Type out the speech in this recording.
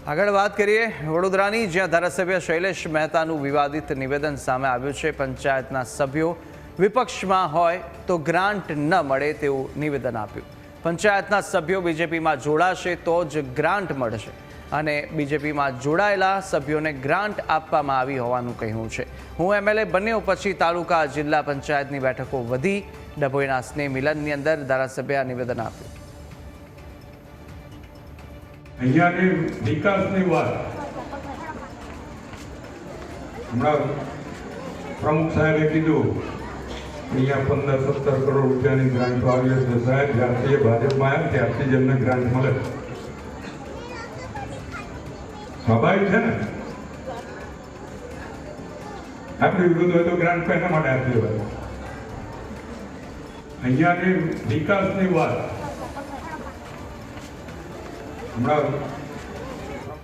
આગળ વાત કરીએ વડોદરાની, જ્યાં ધારાસભ્ય શૈલેષ મહેતાનું વિવાદિત નિવેદન સામે આવ્યું છે। પંચાયતના સભ્યો વિપક્ષમાં હોય તો ગ્રાન્ટ ન મળે તેવું નિવેદન આપ્યું। પંચાયતના સભ્યો બીજેપીમાં જોડાશે તો જ ગ્રાન્ટ મળશે અને બીજેપીમાં જોડાયેલા સભ્યોને ગ્રાન્ટ આપવામાં આવી હોવાનું કહ્યું છે। હું એમએલએ બન્યો પછી તાલુકા જિલ્લા પંચાયતની બેઠકો વધી। ડભોઈના સ્નેહ મિલનની અંદર ધારાસભ્યએ નિવેદન આપ્યું। અહીંયાની વિકાસની વાત હમણાં પ્રમુખ સાહેબે કીધું અહીંયા 15-17 કરોડ રૂપિયાની ગ્રાન્ટ આવી છે। સાહેબ જ્યારથી ભાજપમાં આવ્યા ત્યારથી જ એમને ગ્રાન્ટ મળે, સ્વાભાવિક છે ને। આપણી વિરુદ્ધ હોય તો ગ્રાન્ટ કોના માટે આપી હોય? અહીંયાની વિકાસની વાત હમણાં